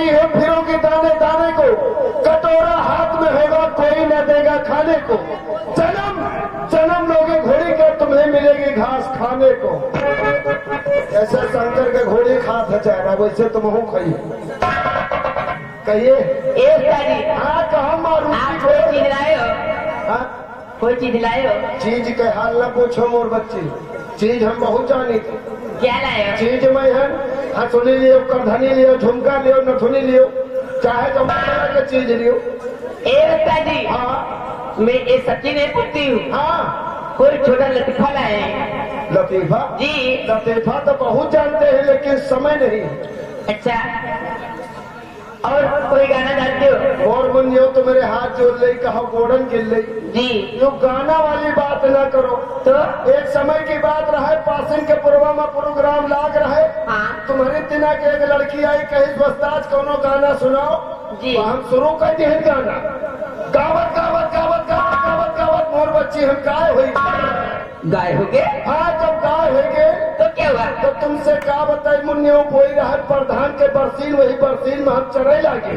चलती है फिरोगी दाने दाने को, कटोरा हाथ में होगा कोई न देगा खाने को। जन्म जन्म लोगे घोड़ी के, तुम्हें मिलेगी घास खाने को। ऐसे शंकर के घोड़ी खात है चाहे वैसे तुम हो खाइए। कहिए हाँ कहा मारू कोई चीज लाए हो? चीज के हाल न पूछो मोर बच्ची, चीज हम बहुत जानी थी। क्या लाए हो? चीज में है हंसुली लियो, करधनी लियो, झुमका लियो, नथुनी लियो, चाहे तो के चीज लियो। जी हाँ मैं ये सच्ची नहीं पूछती हूँ। हाँ कोई छोटा लतीफा लाए हैं? लतीफा जी लतीफा तो बहुत जानते हैं लेकिन समय नहीं। अच्छा, और कोई गाना गाते हो? और मुनियो तो मेरे हाथ जोड़ ले, कहा गोड़न गिर ले। जी यो गाना वाली बात ना करो। तो एक समय की बात रहे, पासिंग के पूर्वा में प्रोग्राम लाग रहे। हाँ तुम्हारी तिना के एक लड़की आई, कही बस्ताज कोनो गाना सुनाओ। जी तो हम शुरू कर दिए गाना, गावत गावत गावत गावत गावत गावत मोर बच्ची हम गाय हुई। गाय हो गए? हाँ जब गाय हो गए तो क्या हुआ? तो तुमसे क्या बताई मुन्नियों बोई रहा प्रधान के बरसीन, वही बरसीन में हम चढ़े लगे।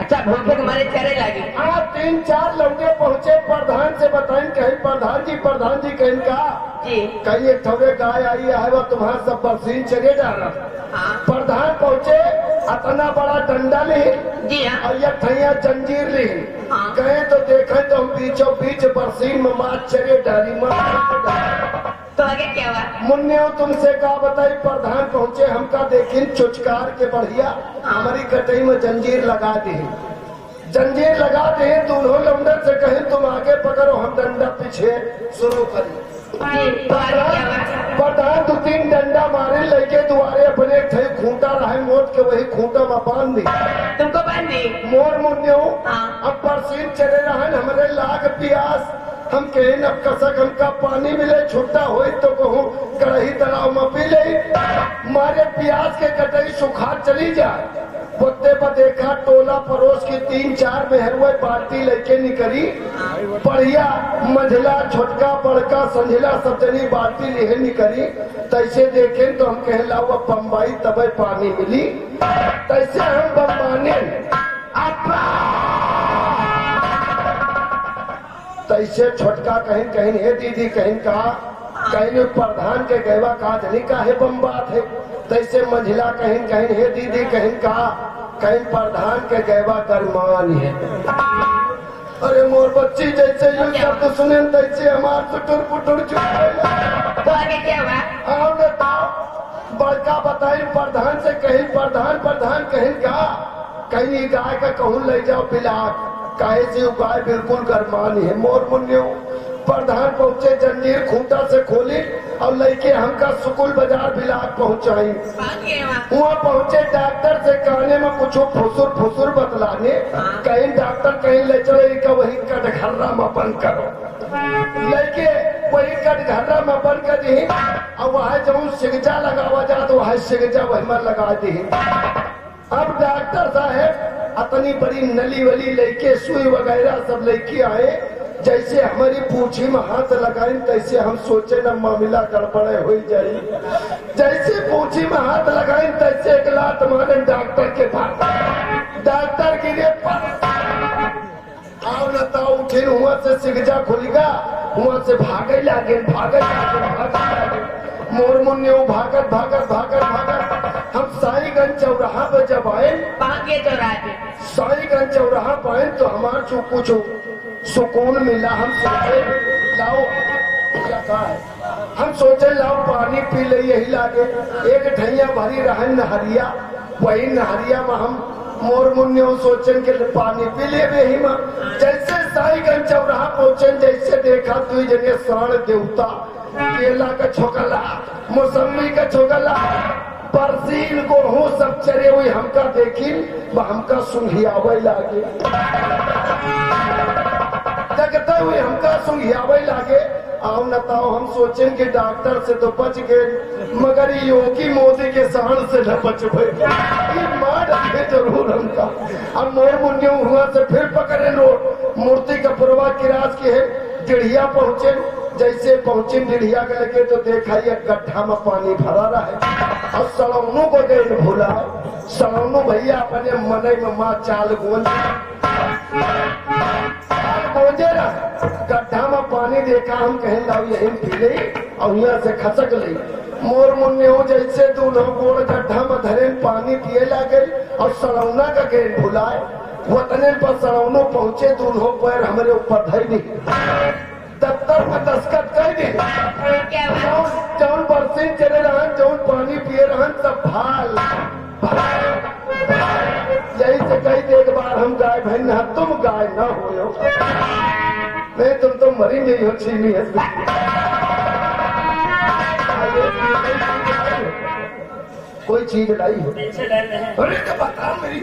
अच्छा, भूखे तुम्हारे चेहरे लगे? हाँ 3-4 लौटे पहुँचे, प्रधान से बताएं कहीं प्रधान जी कहीं का जी कहीं एक थोड़े गाय आई है वो तुम्हारा सब बरसीन चले जा रहा। हाँ प्रधान पहुँचे, इतना बड़ा डंडा ली जी हाँ और यह ठैया जंजीर ली। हाँ। गए तो देखे तो हम बीचों बीच बरसीन में मार चले डाली। तो आगे क्या हुआ? मुन्ने तुमसे का बताई, प्रधान पहुँचे हमका देखी चुचकार के बढ़िया हमारी कटई में जंजीर लगा दी। जंजीर लगा दे तो उन्होंने लौंडर से कहे तुम आगे पकड़ो हम डंडा पीछे शुरू करें। तो आगे क्या हुआ? प्रधान 2-3 डंडा मारे लेके दुआरे अपने थे खूंटा रहे मोट के, वही खूंटा में बांध दी। तुमको बांध दी? मोर मुन्ने हाँ। अब बरसीन चले रहे हमारे लाग प्यास, हम कहें अब कसक हमका पानी मिले छुट्टा हो तो कहूँ कड़ही तालाब में पी ले। मारे प्यास के कटई सुखा चली जाए, पोते पर देखा टोला पड़ोस की 3-4 मेहरुआ बाल्टी लेके निकली। बढ़िया मंझला छोटका बड़का संझला सब जनी बाल्टी लेके निकली। तैसे देखे तो हम कहे लाओ बम्बई तब पानी मिली। तैसे हम बम्बाने तैसे छोटका कहीं कहीं है दीदी कहीं कहा कहीं प्रधान के गैवा का धनी का है बम बात है। तैसे मंझिला कहीं कहीं है दीदी कहीं कहा कहीं प्रधान के गैवा गरमान है। अरे मोर बच्ची जैसे यू शब्द सुने तैसे हमार पुटुर पुटुर चुप। तो आगे क्या हुआ? आओ बताओ। बड़का बताई प्रधान से कहीं प्रधान कहीं कहा कहीं गाय का कहूँ ले जाओ पिलाक, काहे से गाय बिल्कुल गरमानी है। मोर मुन्यो प्रधान पहुँचे, जंजीर खूंटा से खोली और लेके हमका सुकुल बाजार बिलाक पहुँचाई। वहाँ पहुँचे डॉक्टर से कहने में कुछ फुसुर फुसुर बतलाने, कहीं डॉक्टर कहीं ले चले का वही कटघर्रा में बंद करो, लेके वही कटघर्रा में बंद कर दी। और वह जब सिगजा लगावा जा तो वह सिगजा वही में लगा दी। अब डॉक्टर साहब अपनी बड़ी नली वली लेके सुई वगैरह सब लेके आए। जैसे हमारी पूछी में हाथ लगाए तैसे हम सोचे न मामला गड़बड़े हो जाए। जैसे पूछी में हाथ लगाए तैसे एक लात मारे डॉक्टर के पास। डॉक्टर गिरे आओ न ताओ उठे हुआ से सिगजा खुलेगा, हुआ से भागे लागे मोर मुन्ने भागत भागत भागत भागत हम साईगंज चौराहा पे जब आए, साईगंज चौराहा पे आए तो हमारे चो कुछ सुकून मिला। हम सोचे लाओ क्या कहा है, हम सोचे लाओ पानी पी ले, यही लागे एक ढैया भरी रहे नहरिया, वही नहरिया में हम मोर मुन्ने सोचन के पानी पी ले यही में। जैसे साईगंज चौराहा पहुंचे जैसे देखा तु जने साण देवता, केला का छोकला, मौसमी का छोकला, बरसीन को हो सब चरे हुई हमका देखी हमका सुंघियावे लागे, जगते हुए हमका सुंघियावे लागे। आओ न ताओ हम सोचें कि डॉक्टर से तो बच गए मगर योगी मोदी के सहन से न बच गए, मार डाले जरूर हमका। अब मोर मुन्नियों हुआ से फिर पकड़े रोड मूर्ति का पुरवा किराज के है। गिढ़िया पहुंचे, जैसे पहुंची बिढ़िया के लेके तो देखा ये गड्ढा में पानी भरा रहा है और सलौनों को गए भूला सलौनों भैया अपने मन में माँ चाल गोंजे ना गड्ढा में पानी देखा हम कहें लाओ यही पी ली और यहाँ से खसक ली मोर मुन्ने हो जैसे दोनों गोड़ गड्ढा में धरे पानी पिए लगे और सलौना का गेट भुलाए वतने पर सलौनों पहुंचे दोनों पैर हमारे ऊपर धर दी दफ्तर में दस्खत कर दी जौन बरसिन चले रहन जौन पानी पिए रहन सब भाल यही से कही थे एक बार हम गाय भाई ना तुम गाय ना हो नहीं तुम तो मरी नहीं हो छीनी है कोई चीज लाई हो अरे तो बता मेरी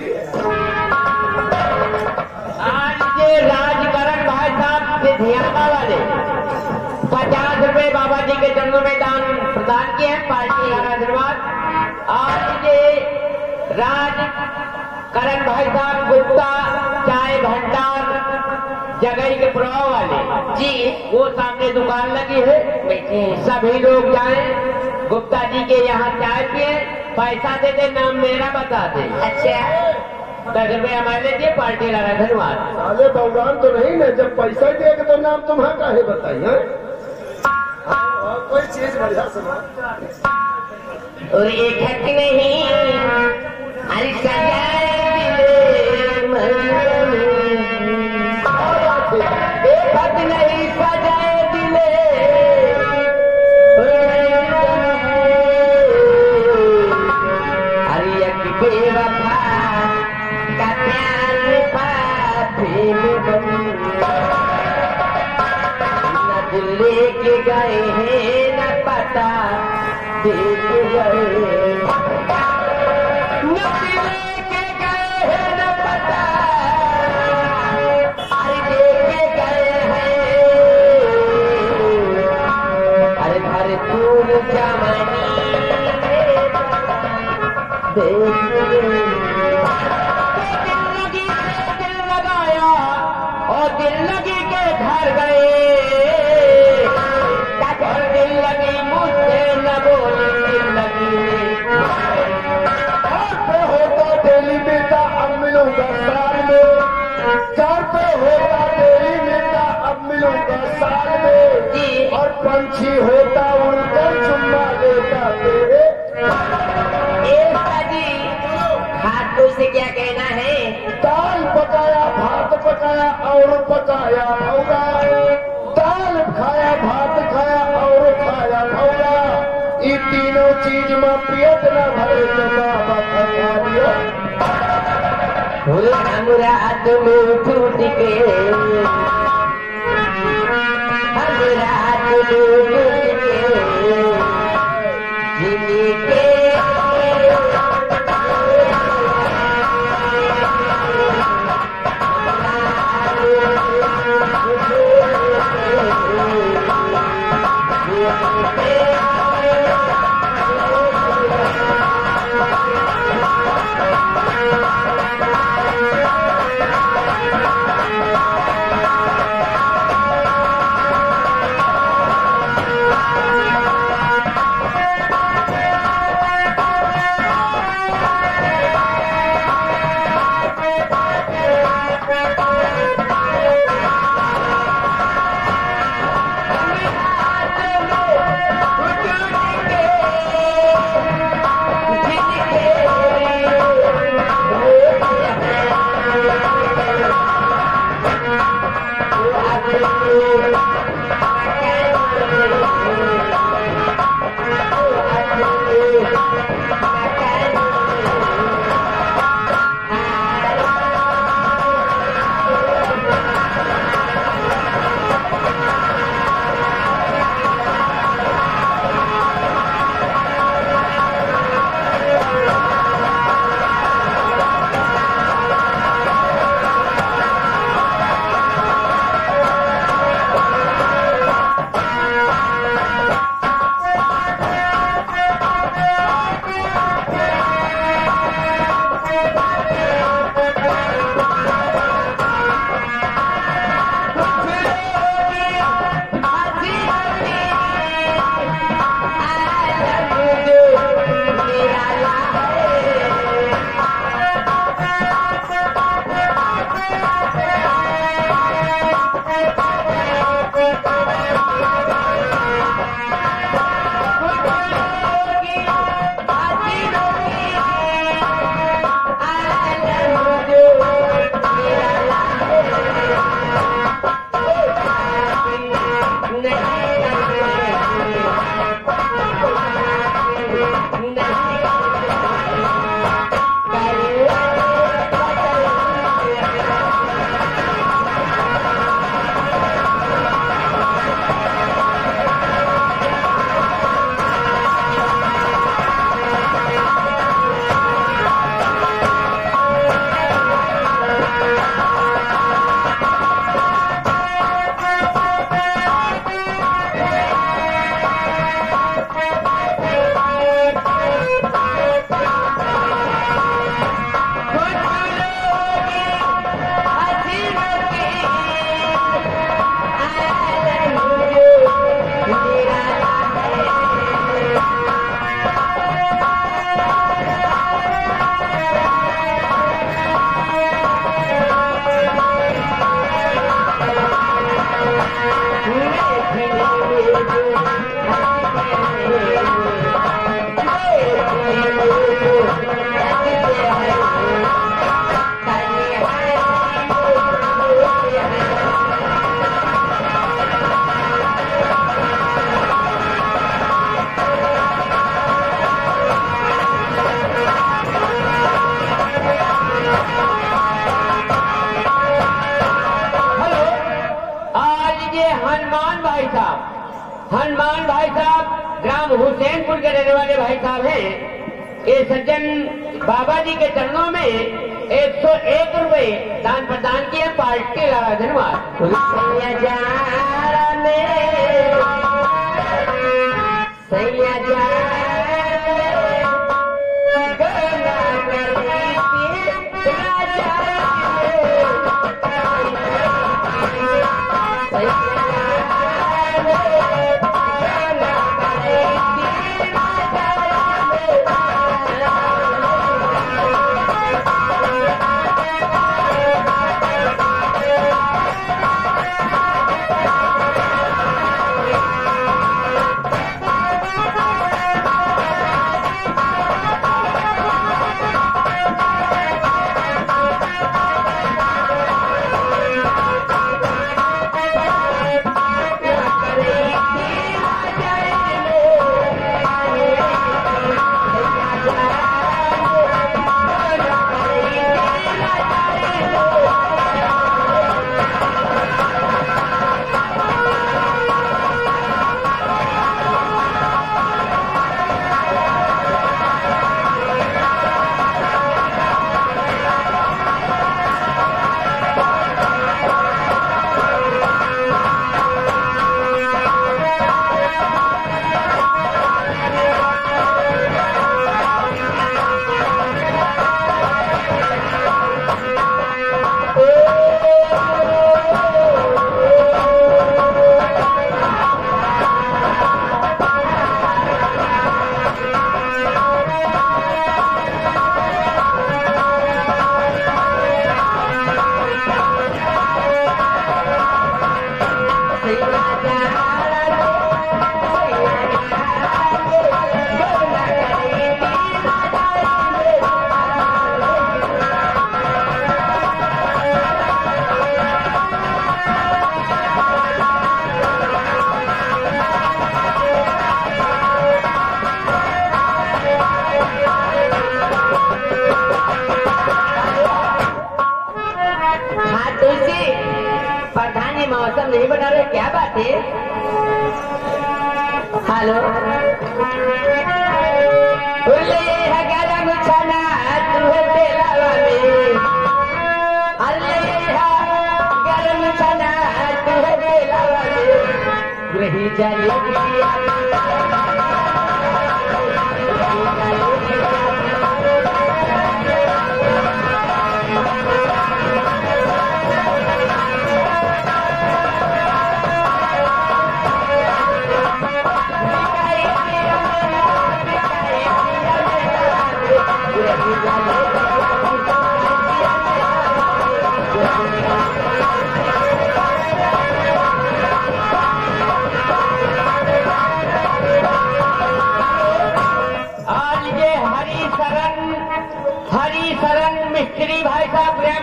आज के राजकरण भाई साहब धियाना वाले 50 रुपए बाबा जी के चरणों में दान प्रदान किए हैं पार्टी का आशीर्वाद। आज के राजकरण भाई साहब गुप्ता चाय भंडार जगह के पुराव वाले जी वो सामने दुकान लगी है सभी लोग जाएं गुप्ता जी के यहाँ चाय पिए पैसा दे दे नाम मेरा बता दे अच्छा 10 रुपए हमारे लिए पार्टी लगा धन्यवाद। साले भगवान तो नहीं ना जब पैसा देगा तो नाम तुम्हारा काहे बताइए कोई चीज बढ़िया सुना और एक हक नहीं अरे सजाए एक हक नहीं सजाए दिले अरे एक बेवफा का प्यार पापी में बन न दिल लेके गए हैं न पता देख गए न दिल लेके गए हैं न पता अरे देखे गए हैं अरे भरपूर जवानी देख गए दिल लगी से दिल लगाया और दिल लगी के घर गए और दिल लगी मुझसे न बोली दिल लगी घर पे होता डेली बेटा अब मिलूंगा साल में घर पे होता डेली बेटा अब मिलूंगा साल में जी और पंछी होता उड़कर चुम्मा लेता तेरे जी हाथों से क्या कहना है दाल पकाया भात पकाया और पकाया भौरा दाल खाया भात खाया और खाया भौरा ये तीनों चीज में पियत न भरे तो बाबा खा दिया हमरा तुम टूट के हमरा तुम टूट के जिंदगी के हनुमान भाई साहब ग्राम हुसैनपुर के रहने वाले भाई साहब हैं। ये सज्जन बाबा जी के चरणों में 101 रुपए दान प्रदान किए। पार्टी लगा धन्यवाद। मौसम नहीं बना रहे, क्या बात है? हेलो गरम छना गरम छना रही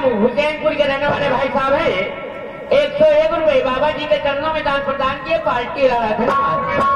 हुसैनपुर के रहने वाले भाई साहब हैं, 101 रुपए बाबा जी के चरणों में दान प्रदान किए, पार्टी लगा। धन्यवाद।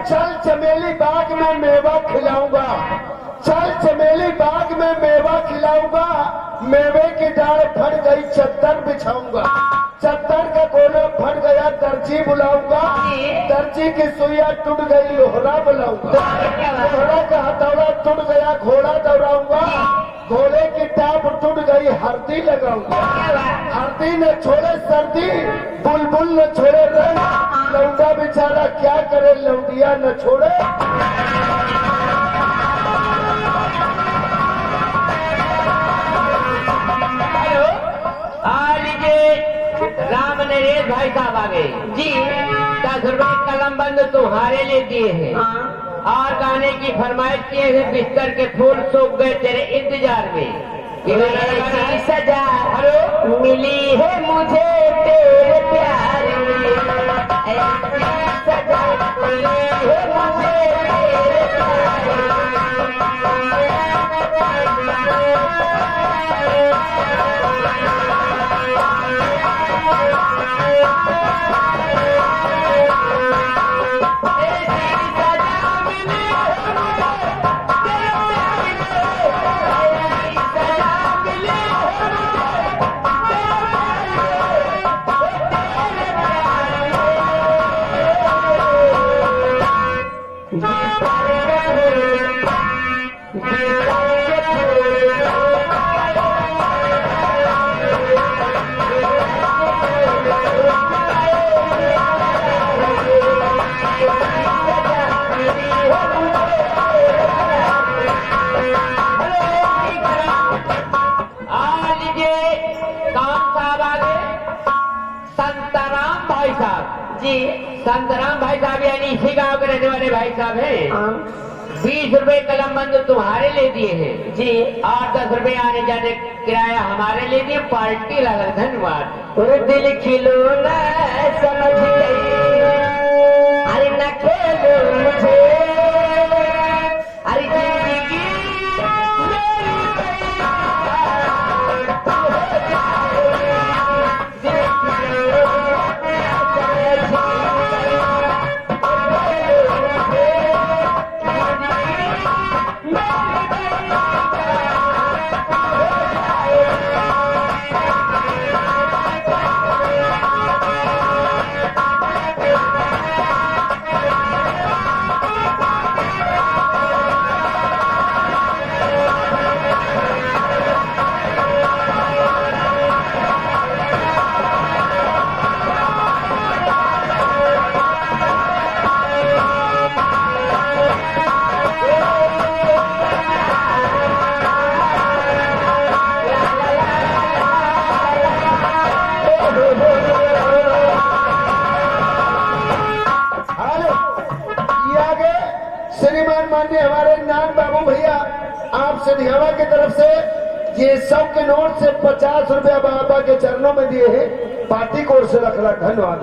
चल चमेली बाग में मेवा खिलाऊंगा, चल चमेली बाग में मेवा खिलाऊंगा, मेवे की डाल फट गई चद्दर बिछाऊंगा, चद्दर का कोना फट गया दर्जी बुलाऊंगा, दर्जी की सुइया टूट गई लोहरा बुलाऊंगा, लोहरा का हथौड़ा टूट गया घोड़ा दौड़ाऊंगा, घोड़े की टाप टूट गई हरदी लगाऊंगा, हरदी न छोड़े सर्दी, बुलबुल न छोड़े रंग, लौंडा बेचारा क्या करे लौंडिया न छोड़े। राम नरेश भाई साहब आ गए जी। 10 रुपए कलम बंद तुम्हारे लिए दिए हैं और गाने की फरमाइश किए हैं, बिस्तर के फूल सूख गए तेरे इंतजार में। ऐसी सजा मिली है मुझे तेरे प्यार में, ऐसी सजा मिली है मुझे तेरे प्यार संतराम भाई साहब यानी इसी गांव के रहने वाले भाई साहब हैं। 20 रुपए कलम बंद तुम्हारे ले दिए हैं जी, और 10 रुपए आने जाने किराया हमारे लिए दिए, पार्टी लगा। धन्यवाद। और दिल खिलौना समझ गई, अरे न खेलो मुझे, अरे जिंदगी हमारे नान बाबू भैया आप सनियावा की तरफ से ये 100 के नोट से 50 रुपया बाबा के चरणों में दिए हैं, पार्टी कोर से रख रहा। धन्यवाद।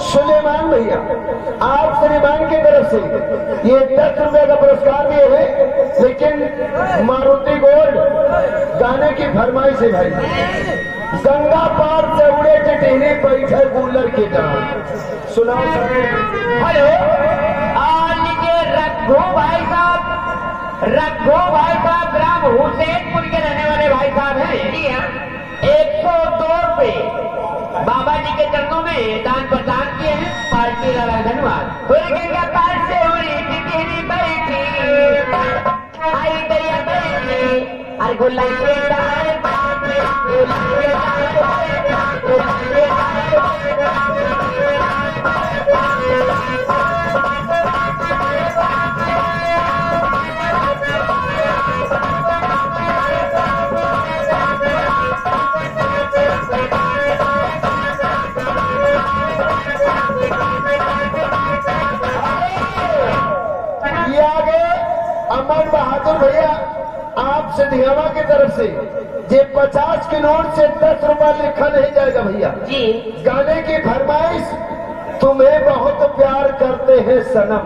सुलेमान भैया आप श्रीमान की तरफ से ये 10 रुपए का पुरस्कार दिए हैं, लेकिन मारुति गोल्ड गाने की फरमाइश है भाई। गंगा पार से उड़े टिटहरी बैठे कूलर के जान सुनाओ। हेलो, लीजिए रघु भाई साहब, रघु भाई साहब ग्राम हुसैनपुर के रहने वाले भाई साहब हैं। जी हाँ, 102 रुपए बाबा जी के चरणों में दान प्रदान किए हैं। पार्टी का धन्यवाद। गंगा पार से उड़ी टिटहरी बैठी आई दरिया बैठी अरे गुलाब के डाल अमर बहादुर भैया आप सिंधियावा की तरफ से ये 50 के नोट से 10 रुपया लिखा नहीं जाएगा भैया जी। गाने की फरमाइश तुम्हें बहुत प्यार करते हैं सनम,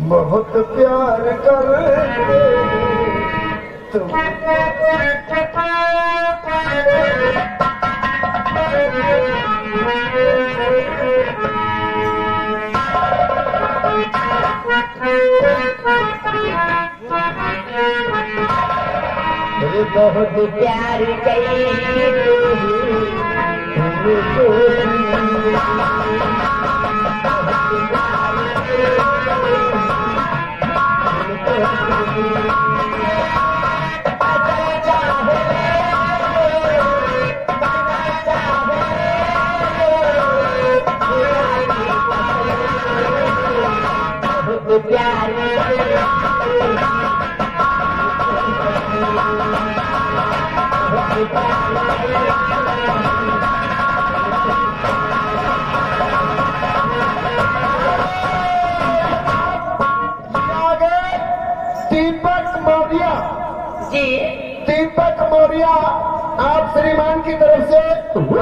बहुत प्यार करते तुम। बहुत प्यार दीपक मौर्य जी, दीपक मौर्य आप श्रीमान की तरफ से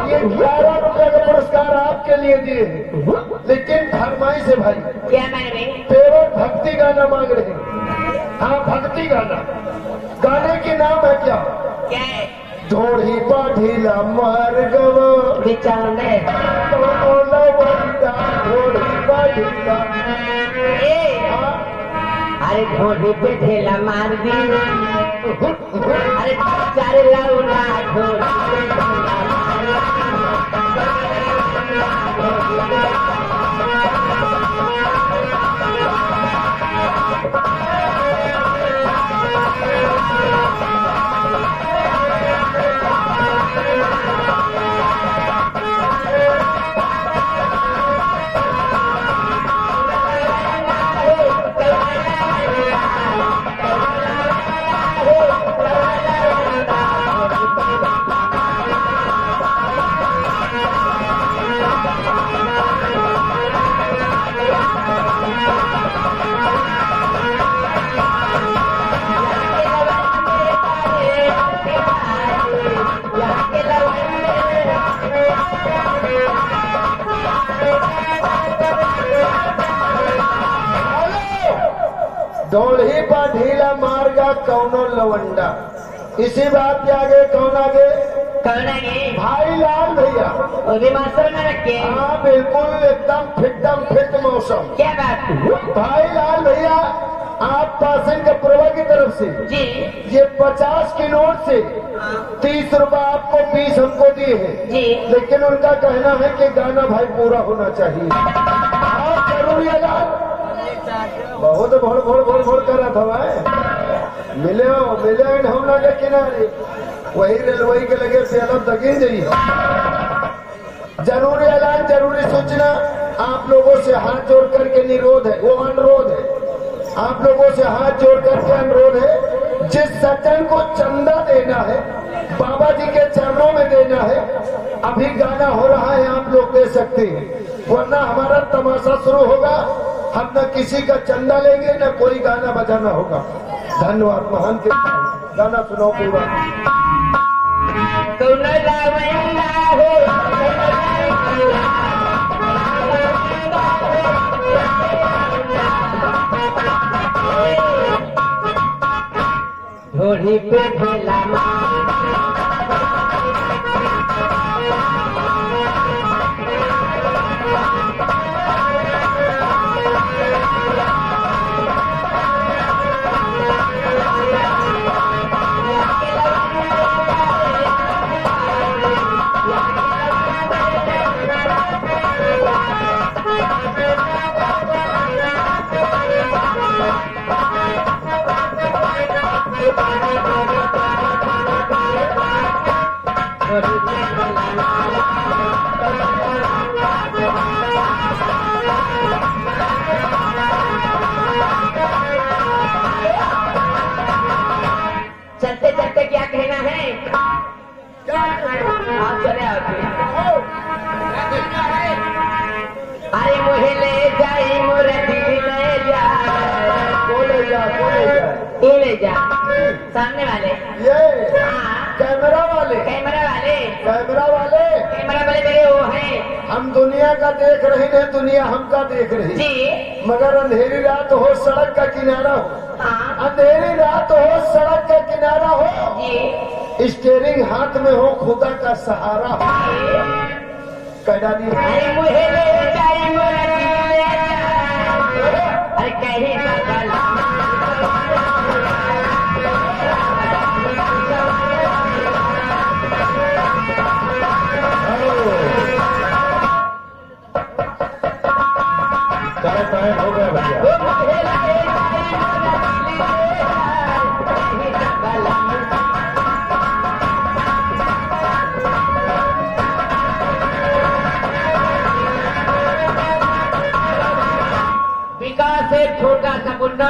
ये 11 रुपए का पुरस्कार आपके लिए दिए हैं, लेकिन फरमाइश है भाई। क्या मैंने पेवर भक्ति गाना मांग रहे हैं। हाँ, भक्ति गाना। गाने के नाम है क्या? क्या है? धोड़ी पाठीला मार गवा बिचाने धोड़ी पाठीला। अरे घोड़ी पे ढेला मार दी अरे चारे लाउना घोड़ी पे ढेला मार दी। दौड़ी पर ढीला मारगा कौनो लवंडा। इसी बात के आगे कौन आगे? कौन आगे? भाई लाल भैया। वो भी मास्टर में रखे। हाँ बिल्कुल एकदम फिट मौसम। क्या बात? भाई लाल भैया, आप पासन के पुरवा की तरफ से जी ये 50 के नोट से 30 रुपए आपको 20 हमको दिए हैं जी। लेकिन उनका कहना है कि गाना भाई पूरा होना चाहिए। आप जरूरी ऐलान बहुत भोड़ कर रहा था भाई। मिले हम लगे किनारे वही रेलवे के लगे पेला दगिन जाइए। जरूरी ऐलान, जरूरी सूचना, आप लोगों से हाथ जोड़ करके निरोध है, वो अनुरोध है। आप लोगों से हाथ जोड़ करके अनुरोध है, जिस सज्जन को चंदा देना है बाबा जी के चरणों में देना है, अभी गाना हो रहा है, आप लोग दे सकते हैं, वरना हमारा तमाशा शुरू होगा। हम न किसी का चंदा लेंगे न कोई गाना बजाना होगा। धन्यवाद। महान के गाना सुनाओ पूरा। ढोली पे ढेला चलते चलते क्या कहना है? आप चले अरे मुझे ले जाई मुरती ले जा। ले जा सामने वाले ये हाँ। कैमरा वाले मेरे वो हैं। हम दुनिया का देख रहे हैं, दुनिया हमका देख रही जी मगर अंधेरी रात हो सड़क का किनारा हो, हाँ अंधेरी रात हो सड़क का किनारा हो, जी। स्टीयरिंग हाथ में हो, खुदा का सहारा हो। कैडानी अरे मुझे ले जाई मुरती ले जा। अरे कहीं का गला चलो टाइम हो गया भैया। विकास एक छोटा सा मुन्ना